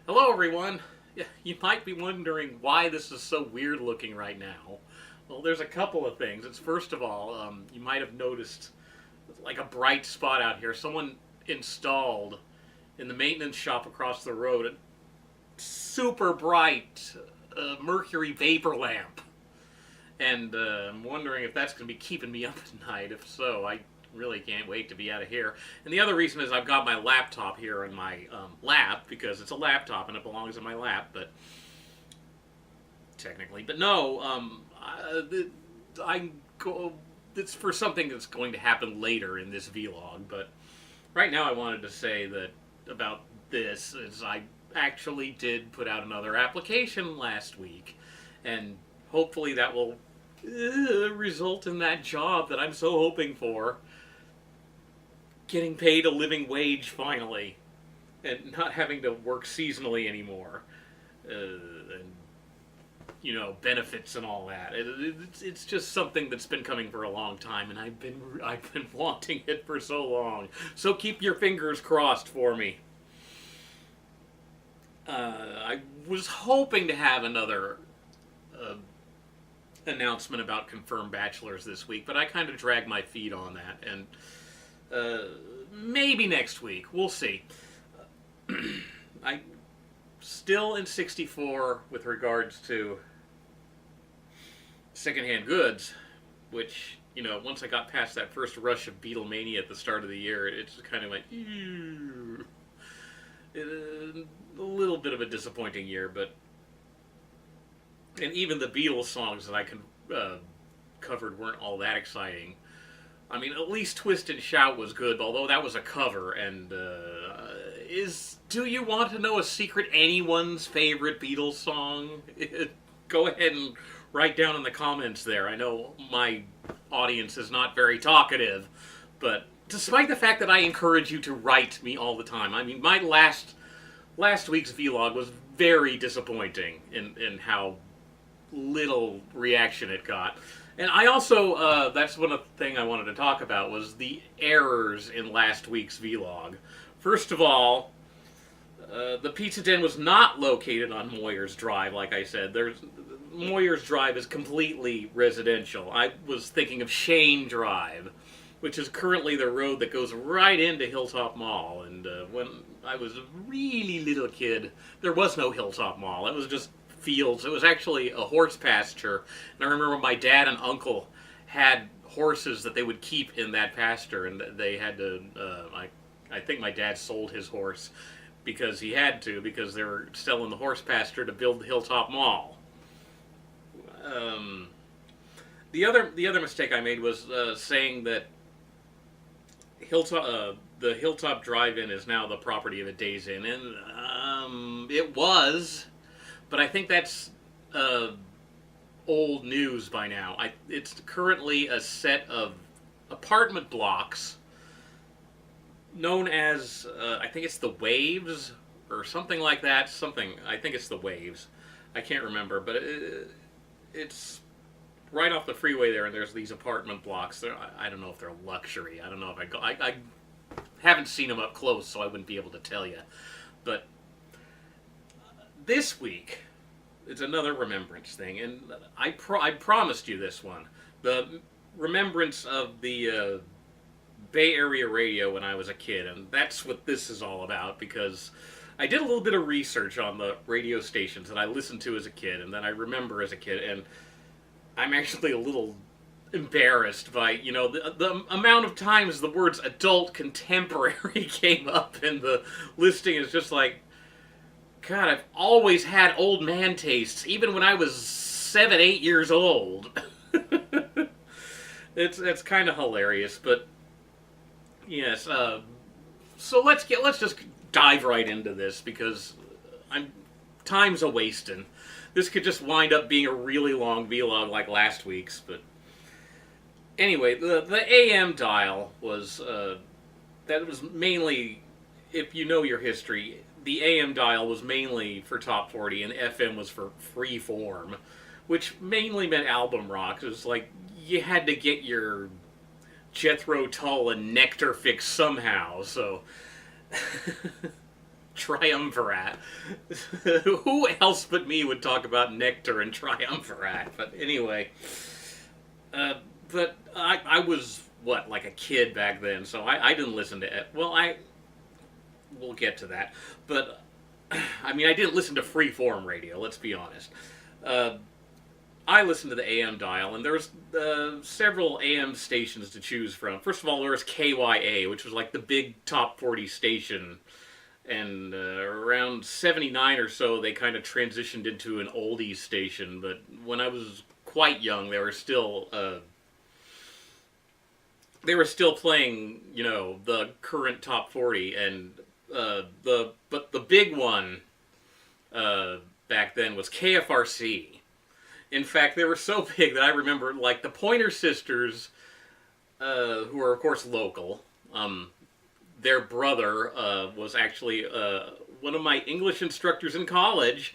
Hello, everyone. Yeah, you might be wondering why this is so weird looking right now. Well, there's a couple of things. It's first of all, you might have noticed like a bright spot out here. Someone installed in the maintenance shop across the road a super bright mercury vapor lamp, and I'm wondering if that's going to be keeping me up at night. If so, I really can't wait to be out of here. And the other reason is I've got my laptop here in my lap because it's a laptop and it belongs in my lap, but technically. But no, I go. It's for something that's going to happen later in this vlog. But right now, I wanted to say that about this is I actually did put out another application last week, and hopefully that will result in that job that I'm so hoping for. Getting paid a living wage finally, and not having to work seasonally anymore, and benefits and all that. It's just something that's been coming for a long time, and I've been wanting it for so long. So keep your fingers crossed for me. I was hoping to have another announcement about confirmed bachelors this week, but I kind of dragged my feet on that, and maybe next week. We'll see. I still in 64 with regards to secondhand goods, which, once I got past that first rush of Beatlemania at the start of the year, it just kind of went, a little bit of a disappointing year, but, and even the Beatles songs that I covered weren't all that exciting. I mean, at least Twist and Shout was good, although that was a cover, and, do you want to know a secret anyone's favorite Beatles song? Go ahead and write down in the comments there. I know my audience is not very talkative, but despite the fact that I encourage you to write me all the time, I mean, my last week's vlog was very disappointing in how little reaction it got. And I also, that's one of the things I wanted to talk about, was the errors in last week's vlog. First of all, the Pizza Den was not located on Moyers Drive, like I said. Moyers Drive is completely residential. I was thinking of Shane Drive, which is currently the road that goes right into Hilltop Mall. And when I was a really little kid, there was no Hilltop Mall. It was just fields. It was actually a horse pasture, and I remember my dad and uncle had horses that they would keep in that pasture, and they had to. I think my dad sold his horse because he had to, because they were selling the horse pasture to build the Hilltop Mall. The other mistake I made was saying that the Hilltop Drive-In is now the property of a Days Inn, and it was. But I think that's old news by now. It's currently a set of apartment blocks known as, I think it's the Waves, or something like that. I think it's the Waves. I can't remember, but it's right off the freeway there, and there's these apartment blocks. I don't know if they're luxury. I don't know if I haven't seen them up close, so I wouldn't be able to tell you. But this week, it's another remembrance thing, and I promised you this one. The remembrance of the Bay Area radio when I was a kid, and that's what this is all about, because I did a little bit of research on the radio stations that I listened to as a kid, and that I remember as a kid, and I'm actually a little embarrassed by, the amount of times the words adult contemporary came up in the listing. Is just like, God, I've always had old man tastes, even when I was 7, 8 years old. It's kind of hilarious, but yes. So let's just dive right into this, because time's a wasting. This could just wind up being a really long vlog like last week's, but anyway, the AM dial was that was mainly, if you know your history, the AM dial was mainly for top 40, and FM was for free form, which mainly meant album rock. It was like you had to get your Jethro Tull and Nectar fix somehow. So Triumvirate. Who else but me would talk about Nectar and Triumvirate? But anyway, uh, but I was what, like a kid back then, so I didn't listen to it. Well, we'll get to that, but I mean, I didn't listen to freeform radio. Let's be honest. Uh, I listened to the AM dial, and there was several AM stations to choose from. First of all, there was KYA, which was like the big top 40 station, and around 79 or so, they kind of transitioned into an oldies station. But when I was quite young, they were still playing, the current top 40, and the big one back then was KFRC. In fact, they were so big that I remember, like, the Pointer Sisters, who are, of course, local. Their brother was actually one of my English instructors in college.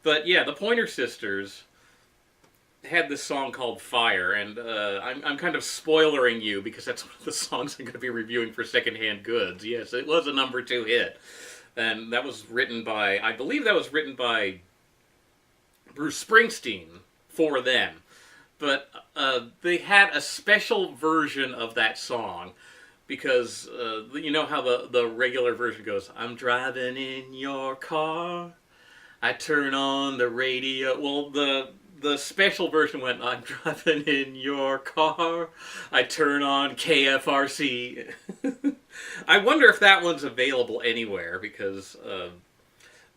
But, yeah, the Pointer Sisters had this song called Fire, and I'm kind of spoilering you because that's one of the songs I'm going to be reviewing for Secondhand Goods. Yes, it was a #2 hit. And that was written by, I believe that was written by Bruce Springsteen for them. But they had a special version of that song because you know how the regular version goes, I'm driving in your car, I turn on the radio. Well, the special version went, I'm driving in your car, I turn on KFRC. I wonder if that one's available anywhere because...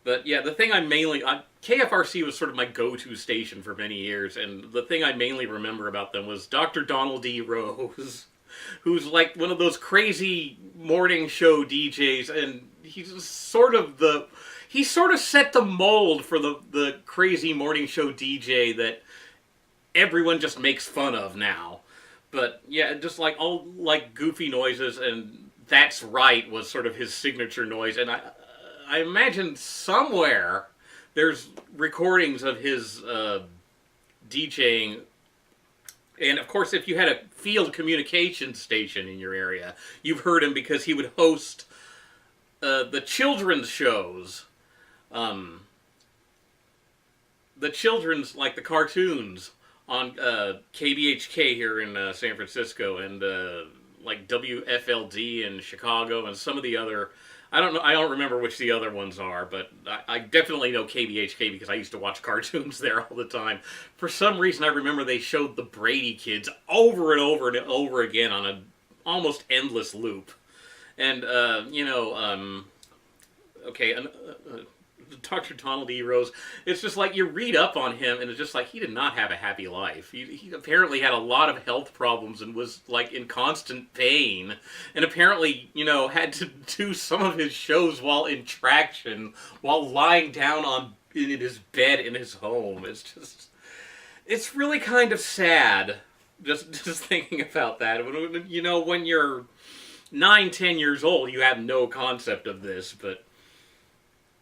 but yeah, the thing KFRC was sort of my go-to station for many years, and the thing I mainly remember about them was Dr. Donald D. Rose, who's like one of those crazy morning show DJs, and he sort of set the mold for the crazy morning show DJ that everyone just makes fun of now. But yeah, just like all like goofy noises, and That's Right was sort of his signature noise, and I imagine somewhere there's recordings of his DJing. And of course, if you had a field communications station in your area, you've heard him because he would host the children's shows. The children's, like the cartoons, on KBHK here in San Francisco, and like WFLD in Chicago, and some of the other... I don't remember which the other ones are, but I definitely know KBHK because I used to watch cartoons there all the time. For some reason, I remember they showed the Brady Kids over and over and over again on an almost endless loop. And, Dr. Donald E. Rose, it's just like you read up on him, and it's just like he did not have a happy life. He apparently had a lot of health problems and was like in constant pain, and apparently, had to do some of his shows while in traction, while lying down in his bed in his home. It's really kind of sad just thinking about that. When you're 9-10 years old, you have no concept of this, but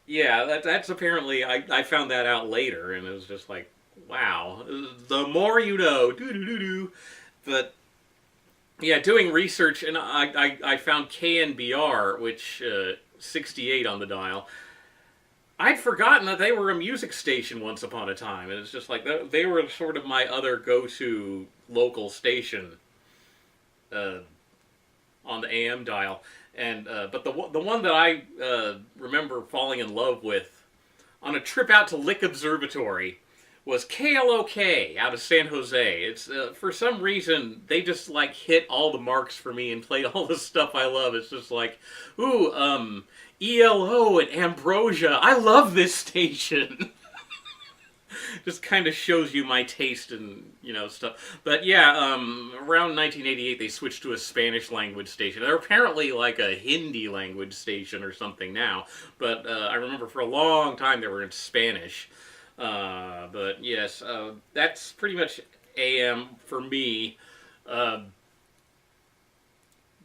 yeah, that's apparently, I found that out later, and it was just like, wow, the more you know, doo-doo-doo-doo. But, yeah, doing research, and I found KNBR, which, 68 on the dial. I'd forgotten that they were a music station once upon a time, and it's just like, they were sort of my other go-to local station on the AM dial. And but the one that I remember falling in love with on a trip out to Lick Observatory was KLOK out of San Jose. It's for some reason they just like hit all the marks for me and played all the stuff I love. It's just like, ooh, ELO and Ambrosia. I love this station. Just kind of shows you my taste and, stuff. But yeah, around 1988 they switched to a Spanish language station. They're apparently like a Hindi language station or something now. But I remember for a long time they were in Spanish. But yes, that's pretty much AM for me.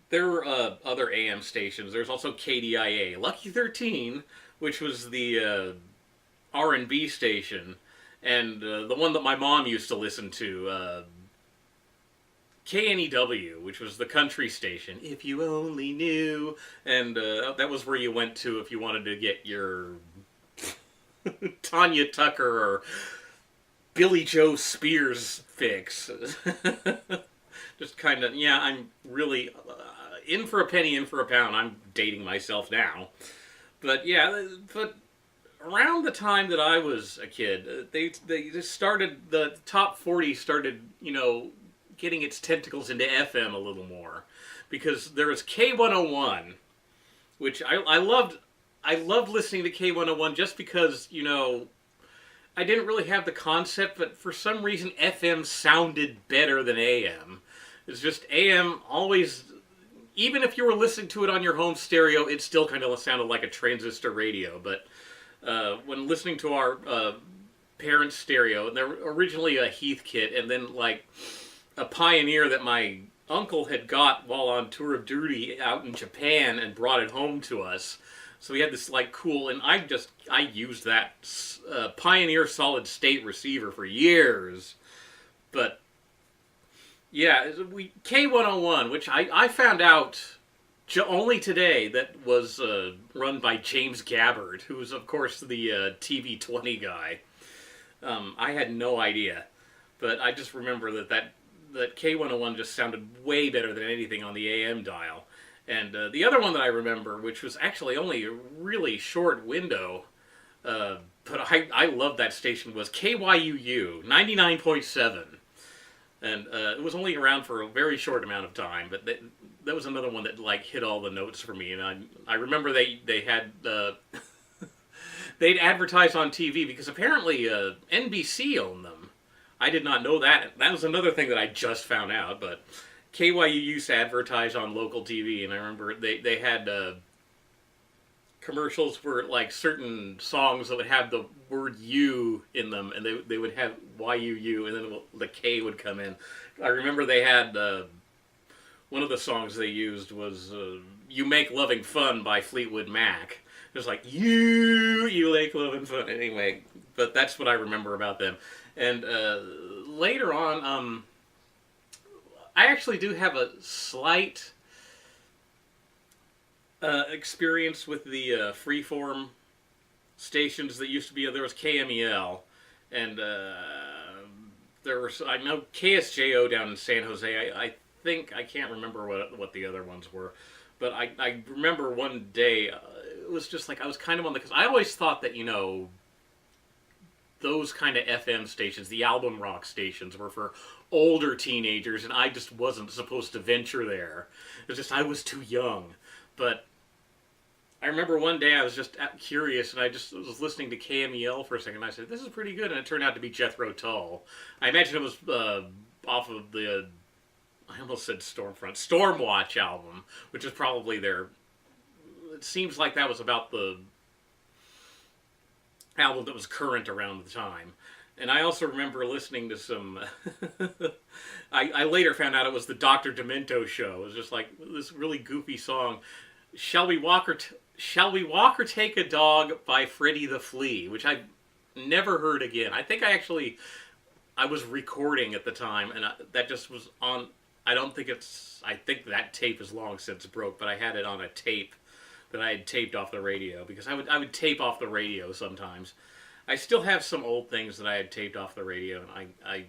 There were other AM stations. There's also KDIA. Lucky 13, which was the R&B station. And the one that my mom used to listen to, KNEW, which was the country station. If you only knew, and that was where you went to if you wanted to get your Tanya Tucker or Billy Joe Spears fix. Just kind of, yeah, I'm really in for a penny, in for a pound. I'm dating myself now. But yeah, but around the time that I was a kid, they just started, the top 40 started, getting its tentacles into FM a little more. Because there was K101, which I loved. I loved listening to K101 just because, I didn't really have the concept, but for some reason FM sounded better than AM. It's just AM always, even if you were listening to it on your home stereo, it still kind of sounded like a transistor radio. But when listening to our parents' stereo, and they're originally a Heathkit, and then like a Pioneer that my uncle had got while on tour of duty out in Japan and brought it home to us. So we had this like cool, and I used that Pioneer solid state receiver for years. But yeah, K101, which I found out only today, that was run by James Gabbard, who was of course the TV20 guy. I had no idea, but I just remember that K101 just sounded way better than anything on the AM dial. And the other one that I remember, which was actually only a really short window, but I loved that station, was KYUU 99.7. And it was only around for a very short amount of time, but that was another one that like hit all the notes for me. And I remember they had they'd advertise on TV because apparently NBC owned them. I did not know that. That was another thing that I just found out, but KYU used to advertise on local TV, and I remember they had commercials for like certain songs that would have the word "you" in them, and they would have YUU, and then the K would come in. I remember they had one of the songs they used was "You Make Loving Fun" by Fleetwood Mac. It was like you make loving fun. Anyway, but that's what I remember about them. And later on, I actually do have a slight experience with the freeform stations that used to be. There was KMEL, and there was, I know, KSJO down in San Jose. I think, I can't remember what the other ones were, but I remember one day, it was just like I was kind of on the, because I always thought that, those kind of FM stations, the album rock stations, were for older teenagers, and I just wasn't supposed to venture there. It was just, I was too young. But I remember one day I was just curious, and I just was listening to KMEL for a second, and I said, this is pretty good, and it turned out to be Jethro Tull. I imagine it was off of the, I almost said Stormwatch album, which is probably their, it seems like that was about the album that was current around the time. And I also remember listening to some I later found out it was the Dr. Demento show. It was just like this really goofy song, Shall We Walk or Take a Dog by Freddie the Flea, which I never heard again. I think I was recording at the time, and that just was on, I think that tape is long since broke, but I had it on a tape that I had taped off the radio, because I would tape off the radio sometimes. I still have some old things that I had taped off the radio, and I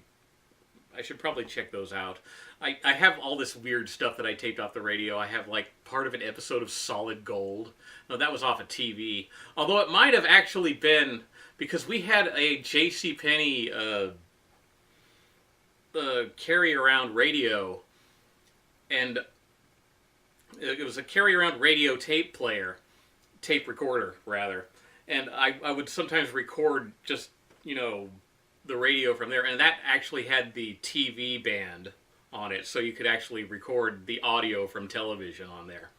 should probably check those out. I have all this weird stuff that I taped off the radio. I have like part of an episode of Solid Gold. No, that was off of TV. Although it might have actually been, because we had a JCPenney carry-around radio, and it was a carry-around radio tape recorder, rather. And I would sometimes record just, the radio from there. And that actually had the TV band on it, so you could actually record the audio from television on there.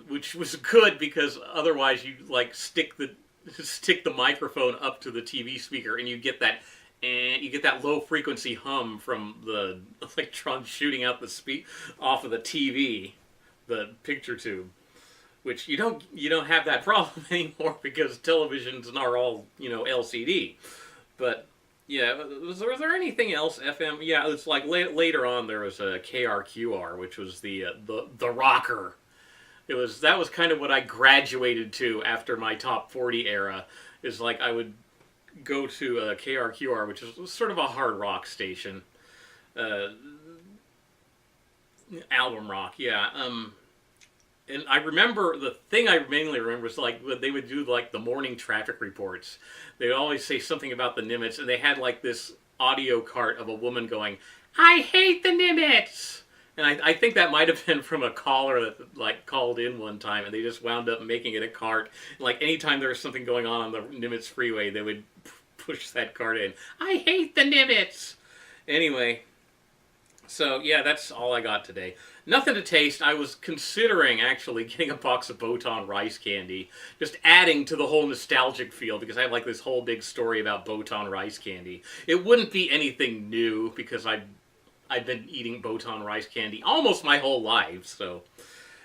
Which was good, because otherwise you like stick the microphone up to the TV speaker, and you get that low frequency hum from the electrons shooting out off of the TV, the picture tube, which you don't have that problem anymore, because televisions are all LCD. But Yeah, was there anything else FM? Yeah, it's like later on there was a KRQR, which was the rocker. That was kind of what I graduated to after my top 40 era. Is like I would go to KRQR, which is sort of a hard rock station, uh, album rock. Yeah. And I remember the thing I mainly remember is like when they would do like the morning traffic reports. They would always say something about the Nimitz, and they had like this audio cart of a woman going, "I hate the Nimitz." And I think that might have been from a caller that like called in one time, and they just wound up making it a cart. Like anytime there was something going on the Nimitz freeway, they would push that cart in. I hate the Nimitz. Anyway, so yeah, that's all I got today. Nothing to taste. I was considering actually getting a box of Botan rice candy, just adding to the whole nostalgic feel because I have like this whole big story about Botan rice candy. It wouldn't be anything new because I've been eating Botan rice candy almost my whole life, so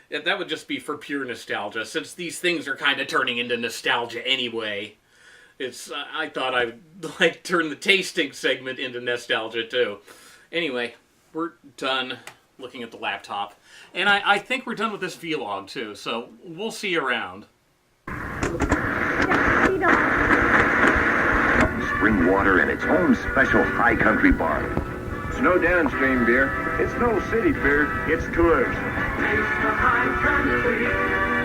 that would just be for pure nostalgia. Since these things are kind of turning into nostalgia anyway, I thought I'd like turn the tasting segment into nostalgia too. Anyway, we're done looking at the laptop, and I think we're done with this vlog too. So we'll see you around. Spring water and its own special high country barley. It's no downstream beer. It's no city beer. It's Coors. Taste the high country,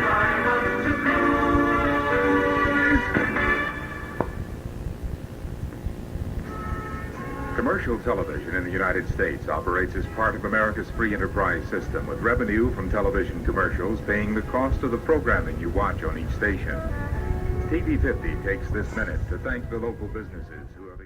drive up to Coors. Commercial television in the United States operates as part of America's free enterprise system, with revenue from television commercials paying the cost of the programming you watch on each station. TV 50 takes this minute to thank the local businesses who have